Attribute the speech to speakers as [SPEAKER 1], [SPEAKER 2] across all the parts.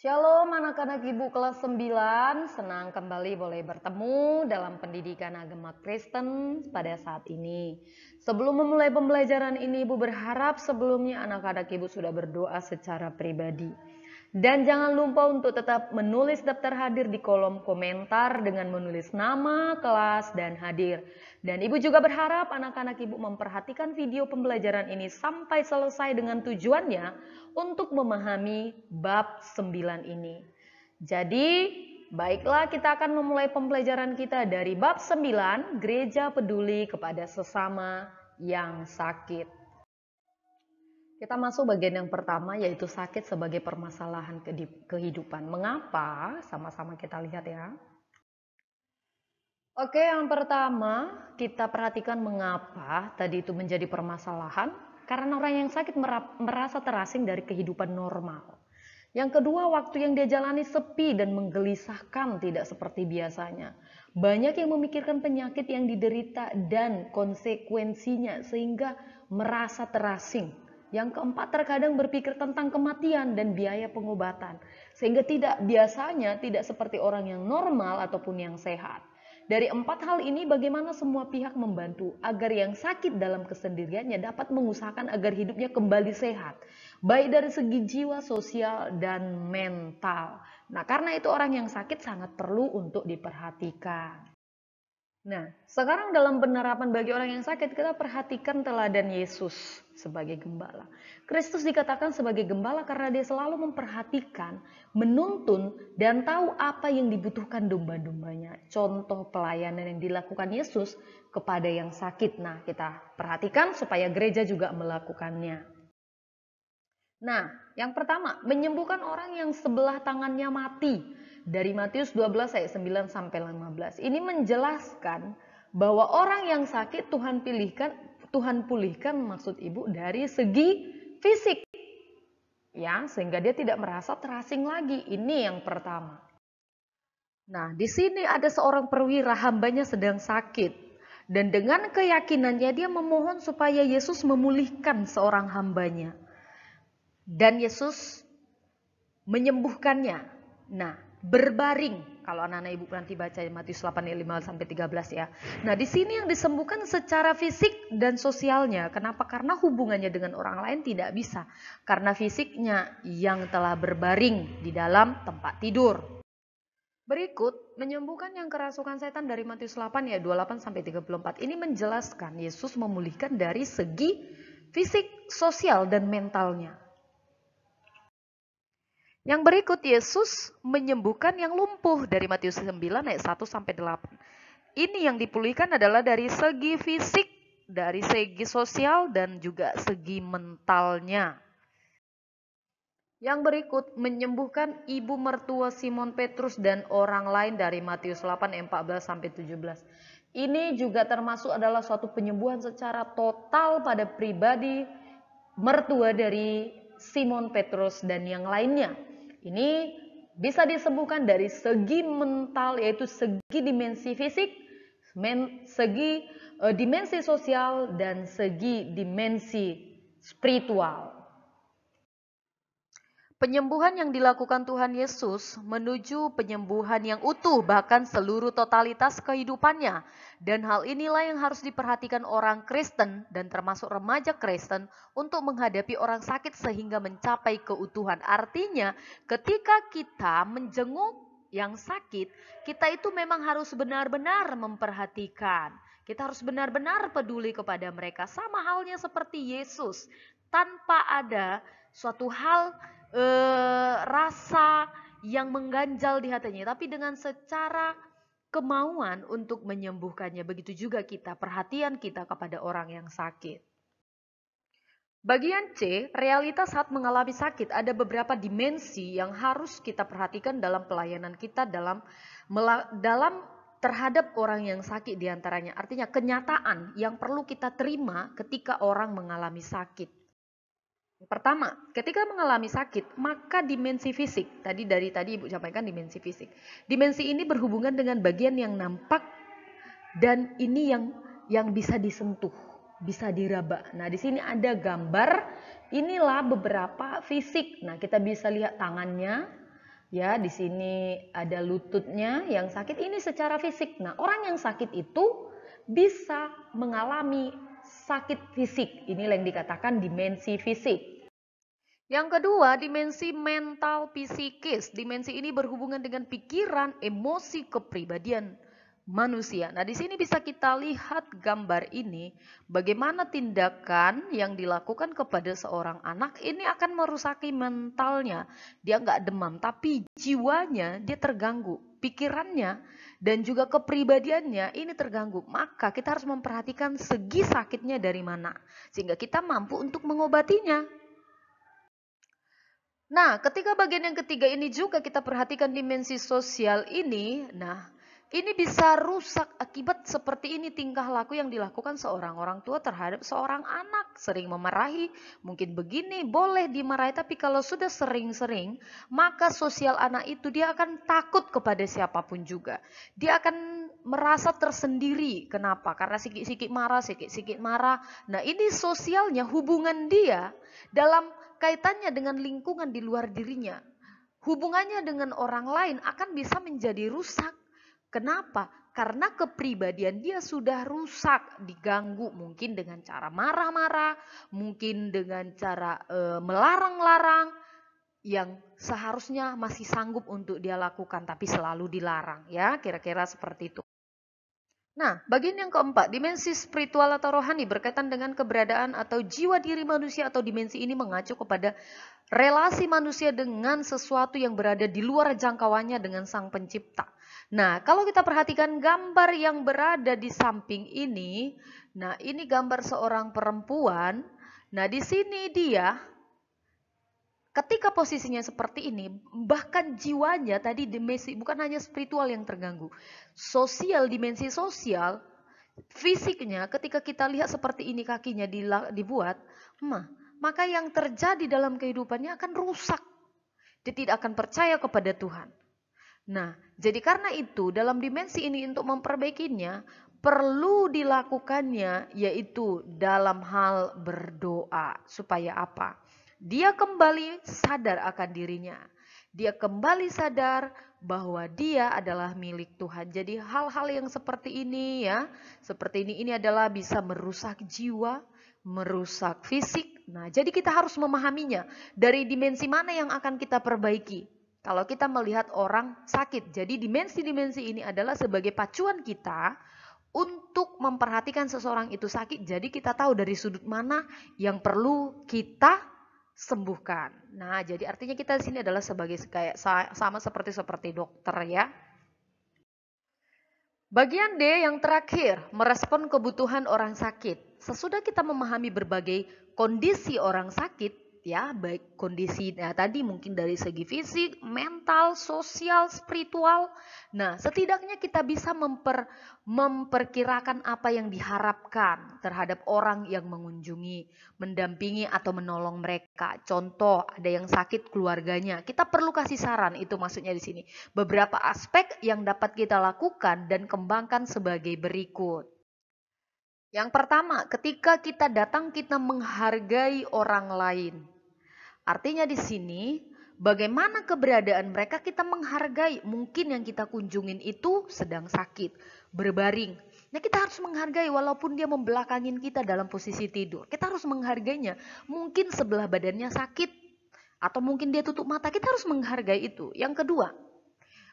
[SPEAKER 1] Shalom anak-anak ibu kelas 9, senang kembali boleh bertemu dalam pendidikan agama Kristen pada saat ini. Sebelum memulai pembelajaran ini, ibu berharap sebelumnya anak-anak ibu sudah berdoa secara pribadi. Dan jangan lupa untuk tetap menulis daftar hadir di kolom komentar dengan menulis nama, kelas, dan hadir. Dan ibu juga berharap anak-anak ibu memperhatikan video pembelajaran ini sampai selesai dengan tujuannya untuk memahami bab 9 ini. Jadi, baiklah kita akan memulai pembelajaran kita dari bab 9, Gereja Peduli kepada Sesama yang Sakit. Kita masuk bagian yang pertama, yaitu sakit sebagai permasalahan kehidupan. Mengapa? Sama-sama kita lihat ya. Oke, yang pertama kita perhatikan mengapa tadi itu menjadi permasalahan. Karena orang yang sakit merasa terasing dari kehidupan normal. Yang kedua, waktu yang dia jalani sepi dan menggelisahkan, tidak seperti biasanya. Banyak yang memikirkan penyakit yang diderita dan konsekuensinya sehingga merasa terasing. Yang keempat, terkadang berpikir tentang kematian dan biaya pengobatan. Sehingga biasanya tidak seperti orang yang normal ataupun yang sehat. Dari 4 hal ini, bagaimana semua pihak membantu agar yang sakit dalam kesendiriannya dapat mengusahakan agar hidupnya kembali sehat. Baik dari segi jiwa, sosial, dan mental. Nah, karena itu orang yang sakit sangat perlu untuk diperhatikan. Nah, sekarang dalam penerapan bagi orang yang sakit, kita perhatikan teladan Yesus sebagai gembala. Kristus dikatakan sebagai gembala karena dia selalu memperhatikan, menuntun, dan tahu apa yang dibutuhkan domba-dombanya. Contoh pelayanan yang dilakukan Yesus kepada yang sakit. Nah, kita perhatikan supaya gereja juga melakukannya. Nah, yang pertama, menyembuhkan orang yang sebelah tangannya mati. Dari Matius 12 ayat 9 sampai 15. Ini menjelaskan bahwa orang yang sakit Tuhan pulihkan maksud ibu dari segi fisik. Ya, sehingga dia tidak merasa terasing lagi. Ini yang pertama. Nah, di sini ada seorang perwira, hambanya sedang sakit. Dan dengan keyakinannya dia memohon supaya Yesus memulihkan seorang hambanya. Dan Yesus menyembuhkannya. Nah, berbaring. Kalau anak-anak ibu nanti baca Matius 8 ayat 5 sampai 13 ya. Nah, di sini yang disembuhkan secara fisik dan sosialnya. Kenapa? Karena hubungannya dengan orang lain tidak bisa. Karena fisiknya yang telah berbaring di dalam tempat tidur. Berikut, menyembuhkan yang kerasukan setan dari Matius 8 ayat 28 sampai 34. Ini menjelaskan Yesus memulihkan dari segi fisik, sosial, dan mentalnya. Yang berikut, Yesus menyembuhkan yang lumpuh dari Matius 9 ayat 1 sampai 8. Ini yang dipulihkan adalah dari segi fisik, dari segi sosial, dan juga segi mentalnya. Yang berikut, menyembuhkan ibu mertua Simon Petrus dan orang lain dari Matius 8 ayat 14 sampai 17. Ini juga termasuk adalah suatu penyembuhan secara total pada pribadi mertua dari Simon Petrus dan yang lainnya. Ini bisa disembuhkan dari segi mental, yaitu segi dimensi fisik, segi dimensi sosial, dan segi dimensi spiritual. Penyembuhan yang dilakukan Tuhan Yesus menuju penyembuhan yang utuh, bahkan seluruh totalitas kehidupannya. Dan hal inilah yang harus diperhatikan orang Kristen dan termasuk remaja Kristen untuk menghadapi orang sakit sehingga mencapai keutuhan. Artinya, ketika kita menjenguk yang sakit, kita itu memang harus benar-benar memperhatikan. Kita harus benar-benar peduli kepada mereka. Sama halnya seperti Yesus, tanpa ada suatu hal rasa yang mengganjal di hatinya, tapi dengan secara kemauan untuk menyembuhkannya. Begitu juga kita, perhatian kita kepada orang yang sakit. Bagian C, realitas saat mengalami sakit. Ada beberapa dimensi yang harus kita perhatikan dalam pelayanan kita dalam terhadap orang yang sakit diantaranya. Artinya kenyataan yang perlu kita terima ketika orang mengalami sakit. Pertama, ketika mengalami sakit, maka dimensi fisik, tadi Ibu sampaikan dimensi fisik. Dimensi ini berhubungan dengan bagian yang nampak dan ini yang bisa disentuh, bisa diraba. Nah, di sini ada gambar, inilah beberapa fisik. Nah, kita bisa lihat tangannya, Ya, di sini ada lututnya yang sakit, ini secara fisik. Nah, orang yang sakit itu bisa mengalami sakit fisik. Inilah yang dikatakan dimensi fisik. Yang kedua, dimensi mental psikis. Dimensi ini berhubungan dengan pikiran, emosi, kepribadian manusia. Nah, di sini bisa kita lihat gambar ini, bagaimana tindakan yang dilakukan kepada seorang anak ini akan merusaki mentalnya. Dia nggak demam, tapi jiwanya dia terganggu, pikirannya dan juga kepribadiannya ini terganggu. Maka kita harus memperhatikan segi sakitnya dari mana, sehingga kita mampu untuk mengobatinya. Nah, ketika bagian yang ketiga ini juga kita perhatikan dimensi sosial ini, nah ini bisa rusak akibat seperti ini tingkah laku yang dilakukan seorang orang tua terhadap seorang anak. Sering memarahi, mungkin begini boleh dimarahi, tapi kalau sudah sering-sering, maka sosial anak itu dia akan takut kepada siapapun juga. Dia akan merasa tersendiri. Kenapa? Karena sikit-sikit marah. Nah ini sosialnya, hubungan dia dalam kaitannya dengan lingkungan di luar dirinya. Hubungannya dengan orang lain akan bisa menjadi rusak. Kenapa? Karena kepribadian dia sudah rusak, diganggu mungkin dengan cara marah-marah, mungkin dengan cara melarang-larang yang seharusnya masih sanggup untuk dia lakukan tapi selalu dilarang, ya, kira-kira seperti itu. Nah, bagian yang keempat, dimensi spiritual atau rohani berkaitan dengan keberadaan atau jiwa diri manusia, atau dimensi ini mengacu kepada relasi manusia dengan sesuatu yang berada di luar jangkauannya dengan Sang Pencipta. Nah, kalau kita perhatikan gambar yang berada di samping ini, nah ini gambar seorang perempuan. Nah, di sini dia ketika posisinya seperti ini, bahkan jiwanya tadi dimensi bukan hanya spiritual yang terganggu, sosial, dimensi sosial, fisiknya ketika kita lihat seperti ini kakinya dibuat, maka yang terjadi dalam kehidupannya akan rusak. Dia tidak akan percaya kepada Tuhan. Nah, jadi karena itu dalam dimensi ini untuk memperbaikinya perlu dilakukannya yaitu dalam hal berdoa. Supaya apa? Dia kembali sadar akan dirinya. Dia kembali sadar bahwa dia adalah milik Tuhan. Jadi hal-hal yang seperti ini ya, seperti ini adalah bisa merusak jiwa, merusak fisik. Nah, jadi kita harus memahaminya dari dimensi mana yang akan kita perbaiki. Kalau kita melihat orang sakit, jadi dimensi-dimensi ini adalah sebagai pacuan kita untuk memperhatikan seseorang itu sakit. Jadi kita tahu dari sudut mana yang perlu kita sembuhkan. Nah, jadi artinya kita di sini adalah sebagai kayak sama seperti dokter ya. Bagian D yang terakhir, merespon kebutuhan orang sakit. Sesudah kita memahami berbagai kondisi orang sakit, ya, baik kondisi tadi mungkin dari segi fisik, mental, sosial, spiritual. Nah, setidaknya kita bisa memperkirakan apa yang diharapkan terhadap orang yang mengunjungi, mendampingi atau menolong mereka. Contoh, ada yang sakit keluarganya, kita perlu kasih saran, itu maksudnya di sini. Beberapa aspek yang dapat kita lakukan dan kembangkan sebagai berikut. Yang pertama, ketika kita datang kita menghargai orang lain. Artinya di sini, bagaimana keberadaan mereka kita menghargai. Mungkin yang kita kunjungin itu sedang sakit, berbaring. Nah, kita harus menghargai walaupun dia membelakangin kita dalam posisi tidur. Kita harus menghargainya. Mungkin sebelah badannya sakit, atau mungkin dia tutup mata. Kita harus menghargai itu. Yang kedua,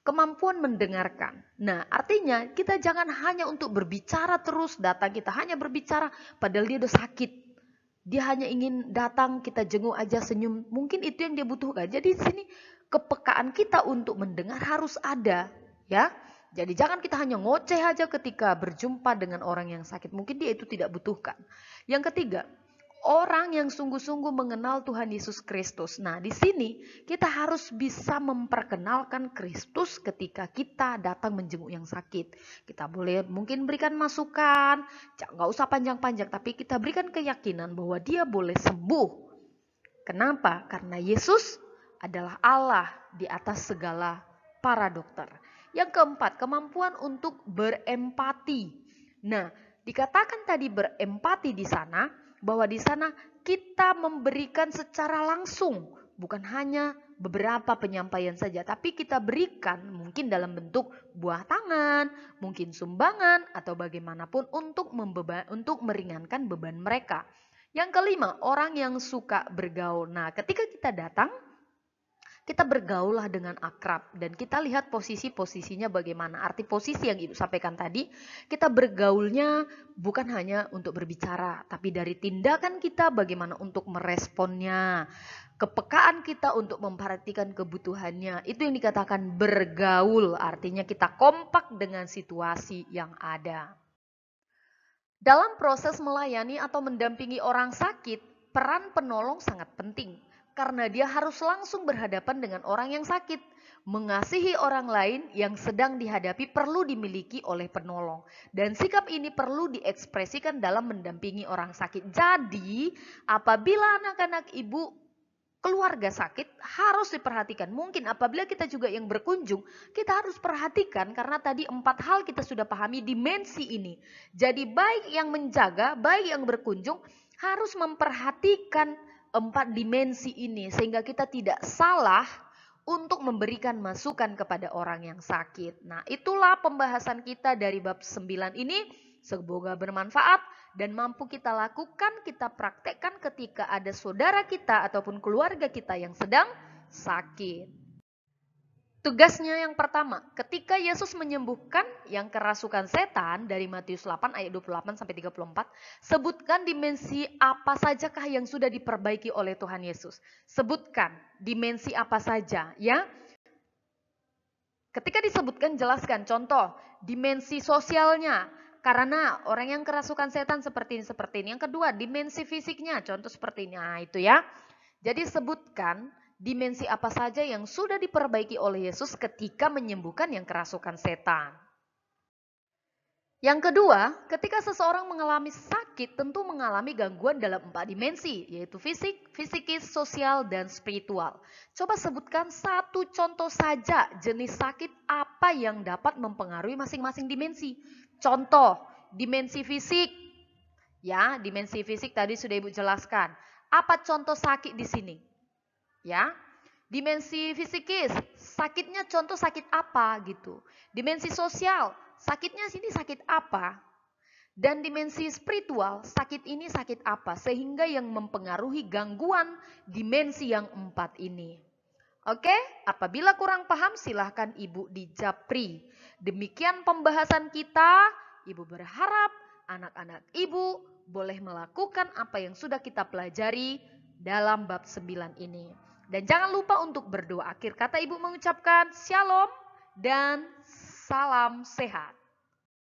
[SPEAKER 1] kemampuan mendengarkan. Nah, artinya kita jangan hanya untuk berbicara terus, datang kita hanya berbicara padahal dia udah sakit. Dia hanya ingin datang, kita jenguk aja, senyum. Mungkin itu yang dia butuhkan. Jadi di sini kepekaan kita untuk mendengar harus ada, ya. Jadi jangan kita hanya ngoceh aja ketika berjumpa dengan orang yang sakit. Mungkin dia itu tidak butuhkan. Yang ketiga, orang yang sungguh-sungguh mengenal Tuhan Yesus Kristus. Nah, di sini kita harus bisa memperkenalkan Kristus ketika kita datang menjenguk yang sakit. Kita boleh mungkin berikan masukan, nggak usah panjang-panjang, tapi kita berikan keyakinan bahwa dia boleh sembuh. Kenapa? Karena Yesus adalah Allah di atas segala para dokter. Yang keempat, kemampuan untuk berempati. Nah, dikatakan tadi berempati di sana, bahwa di sana kita memberikan secara langsung, bukan hanya beberapa penyampaian saja, tapi kita berikan mungkin dalam bentuk buah tangan, mungkin sumbangan, atau bagaimanapun untuk meringankan beban mereka. Yang kelima, orang yang suka bergaul. Nah, ketika kita datang, kita bergaullah dengan akrab dan kita lihat posisi-posisinya bagaimana. Arti posisi yang Ibu sampaikan tadi, kita bergaulnya bukan hanya untuk berbicara, tapi dari tindakan kita bagaimana untuk meresponnya. Kepekaan kita untuk memperhatikan kebutuhannya. Itu yang dikatakan bergaul, artinya kita kompak dengan situasi yang ada. Dalam proses melayani atau mendampingi orang sakit, peran penolong sangat penting. Karena dia harus langsung berhadapan dengan orang yang sakit. Mengasihi orang lain yang sedang dihadapi perlu dimiliki oleh penolong. Dan sikap ini perlu diekspresikan dalam mendampingi orang sakit. Jadi, apabila anak-anak Ibu keluarga sakit harus diperhatikan. Mungkin apabila kita juga yang berkunjung, kita harus perhatikan karena tadi 4 hal kita sudah pahami dimensi ini. Jadi baik yang menjaga, baik yang berkunjung harus memperhatikan 4 dimensi ini sehingga kita tidak salah untuk memberikan masukan kepada orang yang sakit. Nah, itulah pembahasan kita dari bab 9 ini. Semoga bermanfaat dan mampu kita lakukan, kita praktekkan ketika ada saudara kita ataupun keluarga kita yang sedang sakit. Tugasnya yang pertama, ketika Yesus menyembuhkan yang kerasukan setan dari Matius 8 ayat 28 sampai 34, sebutkan dimensi apa sajakah yang sudah diperbaiki oleh Tuhan Yesus. Sebutkan dimensi apa saja, ya. Ketika disebutkan, jelaskan. Contoh, dimensi sosialnya. Karena orang yang kerasukan setan seperti ini. Yang kedua, dimensi fisiknya. Contoh seperti ini. Nah, itu ya. Jadi sebutkan dimensi apa saja yang sudah diperbaiki oleh Yesus ketika menyembuhkan yang kerasukan setan. Yang kedua, ketika seseorang mengalami sakit, tentu mengalami gangguan dalam 4 dimensi, yaitu fisik, psikis, sosial, dan spiritual. Coba sebutkan satu contoh saja jenis sakit apa yang dapat mempengaruhi masing-masing dimensi. Contoh, dimensi fisik. Ya, dimensi fisik tadi sudah Ibu jelaskan. Apa contoh sakit di sini? Ya, dimensi fisikis, sakitnya contoh sakit apa gitu. Dimensi sosial, sakitnya sini sakit apa. Dan dimensi spiritual, sakit ini sakit apa. Sehingga yang mempengaruhi gangguan dimensi yang 4 ini. Oke, apabila kurang paham silahkan Ibu dijapri. Demikian pembahasan kita. Ibu berharap anak-anak Ibu boleh melakukan apa yang sudah kita pelajari dalam bab 9 ini. Dan jangan lupa untuk berdoa. Akhir kata Ibu mengucapkan shalom dan salam sehat.